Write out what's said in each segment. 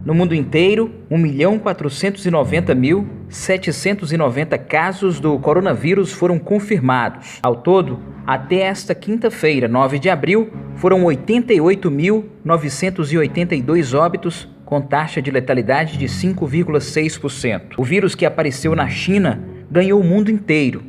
No mundo inteiro, 1.490.790 casos do coronavírus foram confirmados. Ao todo, até esta quinta-feira, 9 de abril, foram 88.982 óbitos, com taxa de letalidade de 5,6%. O vírus, que apareceu na China, ganhou o mundo inteiro.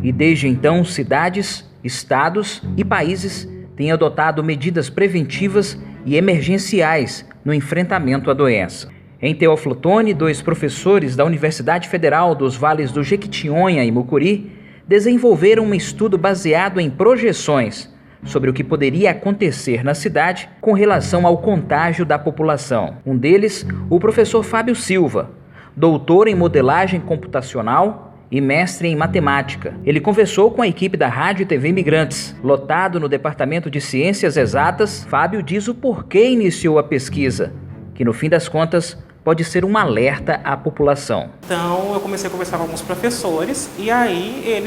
E desde então, cidades, estados e países têm adotado medidas preventivas e emergenciais no enfrentamento à doença. Em Teófilo Otoni, 2 professores da Universidade Federal dos Vales do Jequitinhonha e Mucuri desenvolveram um estudo baseado em projeções sobre o que poderia acontecer na cidade com relação ao contágio da população. Um deles, o professor Fábio Silva, doutor em modelagem computacional e mestre em matemática. Ele conversou com a equipe da Rádio e TV Imigrantes. Lotado no Departamento de Ciências Exatas, Fábio diz o porquê iniciou a pesquisa, que no fim das contas pode ser um alerta à população. Então eu comecei a conversar com alguns professores e aí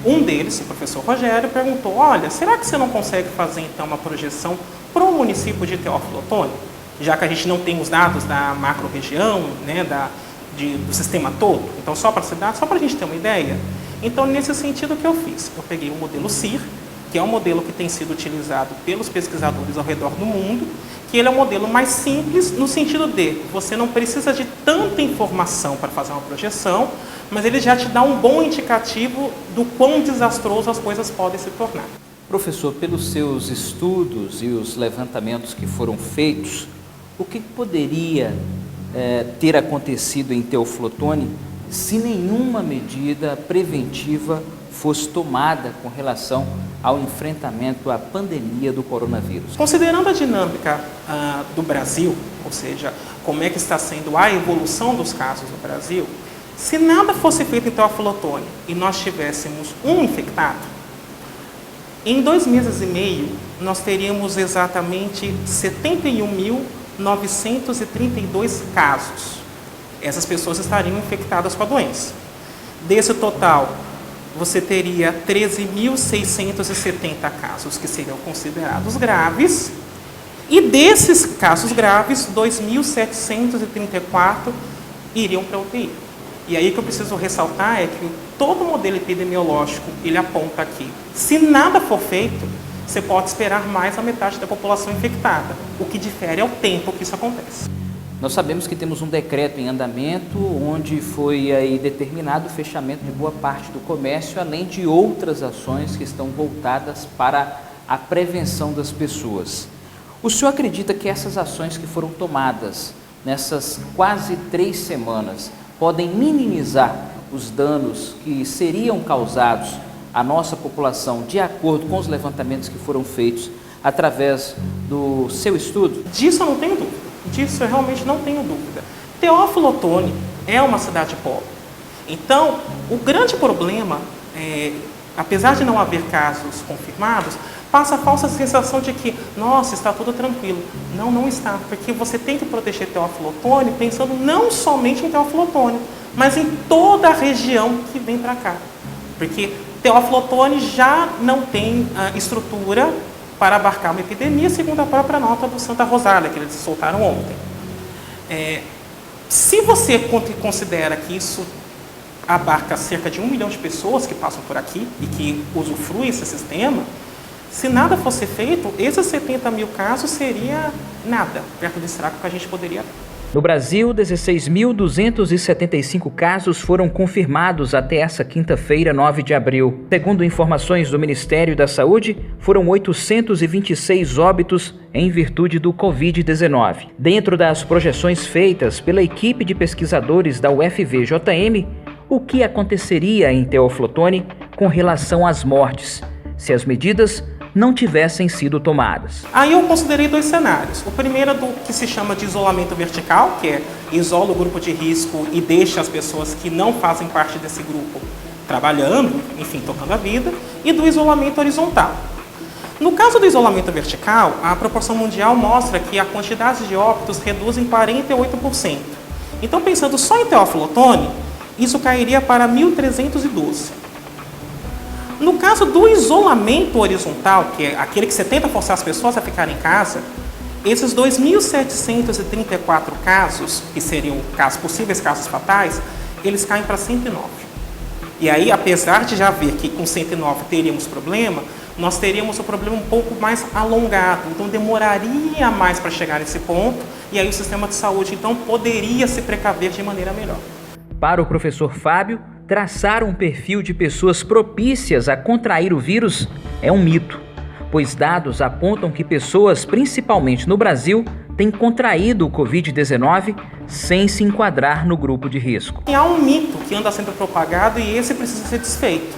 um deles, o professor Rogério, perguntou: olha, será que você não consegue fazer então uma projeção para o município de Teófilo Otoni? Já que a gente não tem os dados da macro-região, né, do sistema todo, então só para a cidade, só para a gente ter uma ideia. Então, nesse sentido, o que eu fiz? Eu peguei o modelo CIR, que é um modelo que tem sido utilizado pelos pesquisadores ao redor do mundo, que ele é um modelo mais simples, no sentido de você não precisa de tanta informação para fazer uma projeção, mas ele já te dá um bom indicativo do quão desastroso as coisas podem se tornar. Professor, pelos seus estudos e os levantamentos que foram feitos, o que poderia ter acontecido em Teófilo Otoni se nenhuma medida preventiva fosse tomada com relação ao enfrentamento à pandemia do coronavírus? Considerando a dinâmica do Brasil, ou seja, como é que está sendo a evolução dos casos no Brasil, se nada fosse feito em Teófilo Otoni e nós tivéssemos um infectado, em 2 meses e meio nós teríamos exatamente 71.932 casos. Essas pessoas estariam infectadas com a doença. Desse total, você teria 13.670 casos que seriam considerados graves, e desses casos graves, 2.734 iriam para a UTI. E aí que eu preciso ressaltar é que todo modelo epidemiológico, ele aponta aqui, se nada for feito, você pode esperar mais a metade da população infectada. O que difere é o tempo que isso acontece. Nós sabemos que temos um decreto em andamento onde foi aí determinado o fechamento de boa parte do comércio, além de outras ações que estão voltadas para a prevenção das pessoas. O senhor acredita que essas ações que foram tomadas nessas quase 3 semanas podem minimizar os danos que seriam causados à nossa população, de acordo com os levantamentos que foram feitos através do seu estudo? Disso eu não tenho dúvida. Disso eu realmente não tenho dúvida. Teófilo Otoni é uma cidade pobre. Então, o grande problema, apesar de não haver casos confirmados, passa a falsa sensação de que, nossa, está tudo tranquilo. Não, não está, porque você tem que proteger Teófilo Otoni pensando não somente em Teófilo Otoni, mas em toda a região que vem para cá. Porque Teófilo Otoni já não tem estrutura para abarcar uma epidemia, segundo a própria nota do Santa Rosália, que eles soltaram ontem. Se você considera que isso abarca cerca de 1 milhão de pessoas que passam por aqui e que usufruem desse sistema, se nada fosse feito, esses 70 mil casos seria nada, perto do estrago que a gente poderia ter. No Brasil, 16.275 casos foram confirmados até essa quinta-feira, 9 de abril. Segundo informações do Ministério da Saúde, foram 826 óbitos em virtude do Covid-19. Dentro das projeções feitas pela equipe de pesquisadores da UFVJM, o que aconteceria em Teófilo Otoni com relação às mortes, se as medidas não tivessem sido tomadas? Aí eu considerei 2 cenários. O primeiro é do que se chama de isolamento vertical, que é isola o grupo de risco e deixa as pessoas que não fazem parte desse grupo trabalhando, enfim, tocando a vida, e do isolamento horizontal. No caso do isolamento vertical, a proporção mundial mostra que a quantidade de óbitos reduz em 48%. Então, pensando só em Teófilo Otoni, isso cairia para 1.312. No caso do isolamento horizontal, que é aquele que você tenta forçar as pessoas a ficarem em casa, Esses 2.734 casos, que seriam possíveis casos fatais, eles caem para 109. E aí, apesar de já ver que com 109 teríamos problema, nós teríamos o problema um pouco mais alongado, então demoraria mais para chegar nesse ponto, e aí o sistema de saúde então poderia se precaver de maneira melhor. Para o professor Fábio, traçar um perfil de pessoas propícias a contrair o vírus é um mito, pois dados apontam que pessoas, principalmente no Brasil, têm contraído o Covid-19 sem se enquadrar no grupo de risco. E há um mito que anda sendo propagado e esse precisa ser desfeito.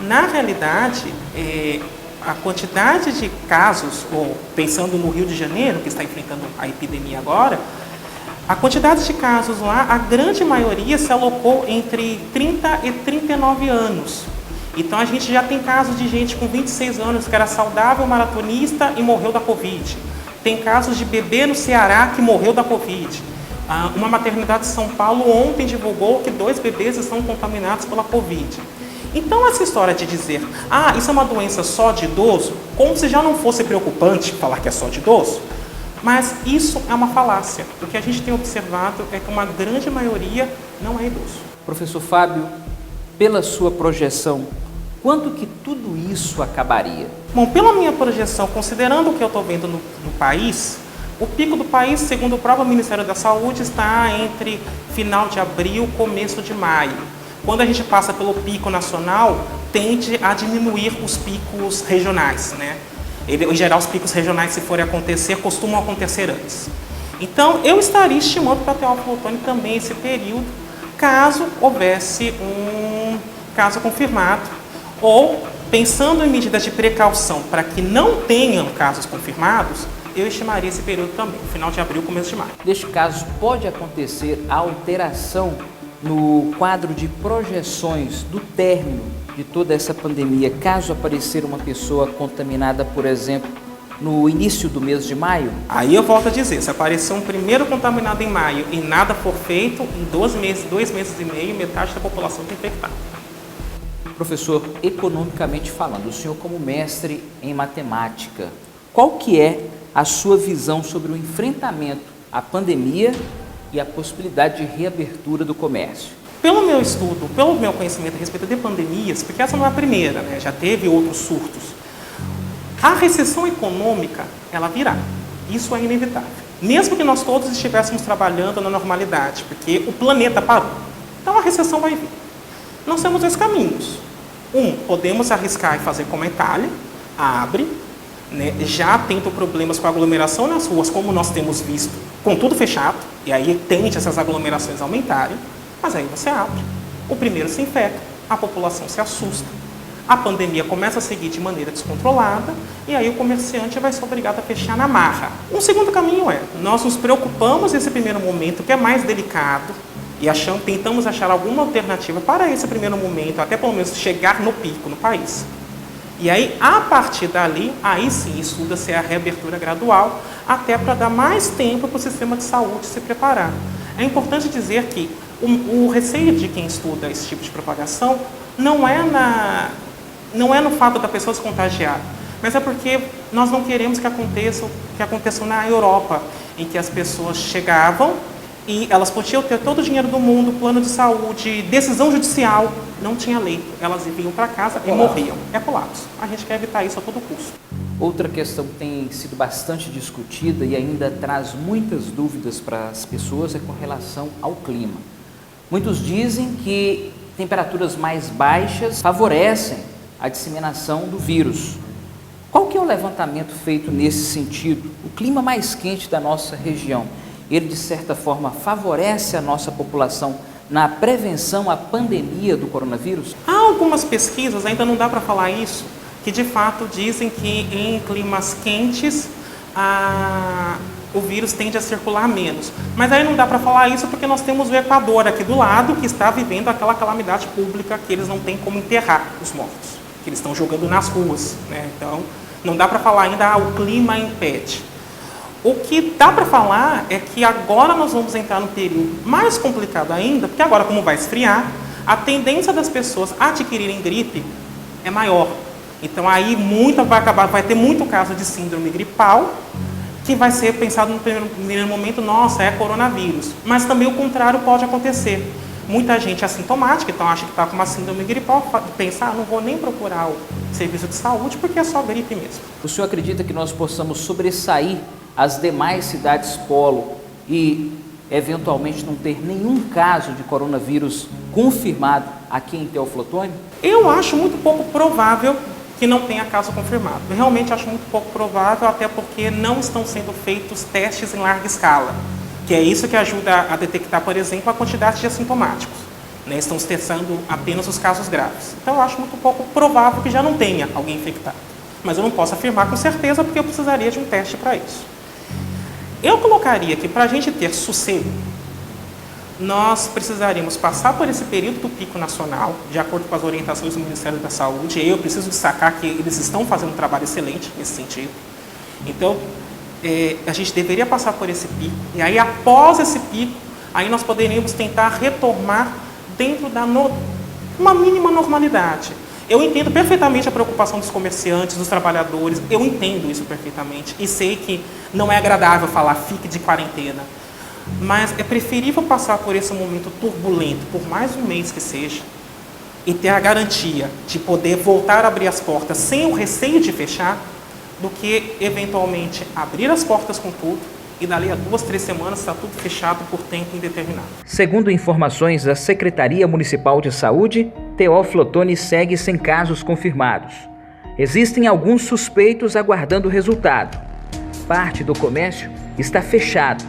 Na realidade, a quantidade de casos, ou pensando no Rio de Janeiro, que está enfrentando a epidemia agora, a quantidade de casos lá, a grande maioria se alocou entre 30 e 39 anos. Então a gente já tem casos de gente com 26 anos que era saudável, maratonista e morreu da Covid. Tem casos de bebê no Ceará que morreu da Covid. Uma maternidade de São Paulo ontem divulgou que 2 bebês estão contaminados pela Covid. Então essa história de dizer, isso é uma doença só de idoso, como se já não fosse preocupante falar que é só de idoso, mas isso é uma falácia. O que a gente tem observado é que uma grande maioria não é idoso. Professor Fábio, pela sua projeção, quando que tudo isso acabaria? Bom, pela minha projeção, considerando o que eu estou vendo no país, o pico do país, segundo o próprio Ministério da Saúde, está entre final de abril e começo de maio. Quando a gente passa pelo pico nacional, tende a diminuir os picos regionais, né? Em geral, os picos regionais, se forem acontecer, costumam acontecer antes. Então, eu estaria estimando para Teófilo Otoni também esse período, caso houvesse um caso confirmado, ou, pensando em medidas de precaução para que não tenham casos confirmados, eu estimaria esse período também, final de abril, começo de maio. Neste caso, pode acontecer a alteração no quadro de projeções do término de toda essa pandemia, caso aparecer uma pessoa contaminada, por exemplo, no início do mês de maio? Aí eu volto a dizer, se aparecer um primeiro contaminado em maio e nada for feito, em 2 meses e meio, metade da população está infectada. Professor, economicamente falando, o senhor como mestre em matemática, qual que é a sua visão sobre o enfrentamento à pandemia e a possibilidade de reabertura do comércio? Pelo meu estudo, pelo meu conhecimento a respeito de pandemias, porque essa não é a primeira, né? Já teve outros surtos, a recessão econômica, ela virá. Isso é inevitável. Mesmo que nós todos estivéssemos trabalhando na normalidade, porque o planeta parou. Então a recessão vai vir. Nós temos 2 caminhos. Podemos arriscar e fazer como a Itália, abre, né? Já tendo problemas com aglomeração nas ruas, como nós temos visto, com tudo fechado, e aí tende essas aglomerações a aumentarem, mas aí você abre, o primeiro se infecta, a população se assusta, a pandemia começa a seguir de maneira descontrolada, e aí o comerciante vai ser obrigado a fechar na marra. Um segundo caminho nós nos preocupamos nesse primeiro momento, que é mais delicado, e tentamos achar alguma alternativa para esse primeiro momento, até pelo menos chegar no pico no país. E aí, a partir dali, aí sim, estuda-se a reabertura gradual, até para dar mais tempo para o sistema de saúde se preparar. É importante dizer que o receio de quem estuda esse tipo de propagação não é no fato da pessoa se contagiar, mas é porque nós não queremos que aconteça na Europa, em que as pessoas chegavam e elas podiam ter todo o dinheiro do mundo, plano de saúde, decisão judicial, não tinha leito. Elas vinham para casa e morriam. É colapso. A gente quer evitar isso a todo custo. Outra questão que tem sido bastante discutida e ainda traz muitas dúvidas para as pessoas é com relação ao clima. Muitos dizem que temperaturas mais baixas favorecem a disseminação do vírus. Qual que é o levantamento feito nesse sentido? O clima mais quente da nossa região, ele de certa forma favorece a nossa população na prevenção à pandemia do coronavírus? Há algumas pesquisas, ainda não dá para falar isso, que de fato dizem que em climas quentes o vírus tende a circular menos. Mas aí não dá para falar isso porque nós temos o Equador aqui do lado que está vivendo aquela calamidade pública que eles não têm como enterrar os mortos, que eles estão jogando nas ruas, né? Então não dá para falar ainda o clima impede. O que dá para falar é que agora nós vamos entrar num período mais complicado ainda, porque agora, como vai esfriar, a tendência das pessoas a adquirirem gripe é maior. Então aí vai ter muito caso de síndrome gripal, que vai ser pensado no primeiro momento, nossa, é coronavírus. Mas também o contrário pode acontecer. Muita gente é assintomática, então acha que está com uma síndrome gripal, pensa, não vou nem procurar o serviço de saúde porque é só gripe mesmo. O senhor acredita que nós possamos sobressair as demais cidades polo e eventualmente não ter nenhum caso de coronavírus confirmado aqui em Teófilo Otoni? Eu acho muito pouco provável que não tenha caso confirmado. Eu realmente acho muito pouco provável, até porque não estão sendo feitos testes em larga escala, que é isso que ajuda a detectar, por exemplo, a quantidade de assintomáticos. Estão testando apenas os casos graves. Então eu acho muito pouco provável que já não tenha alguém infectado. Mas eu não posso afirmar com certeza porque eu precisaria de um teste para isso. Eu colocaria que para a gente ter sossego, nós precisaríamos passar por esse período do pico nacional, de acordo com as orientações do Ministério da Saúde. Eu preciso destacar que eles estão fazendo um trabalho excelente nesse sentido. Então, a gente deveria passar por esse pico, e aí após esse pico, aí nós poderíamos tentar retomar dentro da uma mínima normalidade. Eu entendo perfeitamente a preocupação dos comerciantes, dos trabalhadores, eu entendo isso perfeitamente e sei que não é agradável falar fique de quarentena, mas é preferível passar por esse momento turbulento, por mais um mês que seja, e ter a garantia de poder voltar a abrir as portas sem o receio de fechar, do que eventualmente abrir as portas com tudo e dali a 2, 3 semanas está tudo fechado por tempo indeterminado. Segundo informações da Secretaria Municipal de Saúde, Teófilo Otoni segue sem casos confirmados. Existem alguns suspeitos aguardando o resultado. Parte do comércio está fechado.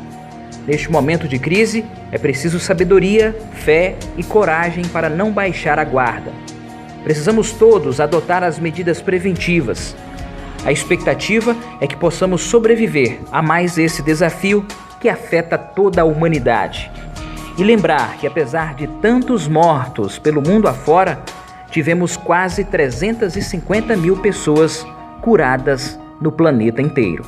Neste momento de crise, é preciso sabedoria, fé e coragem para não baixar a guarda. Precisamos todos adotar as medidas preventivas. A expectativa é que possamos sobreviver a mais esse desafio que afeta toda a humanidade. E lembrar que, apesar de tantos mortos pelo mundo afora, tivemos quase 350 mil pessoas curadas no planeta inteiro.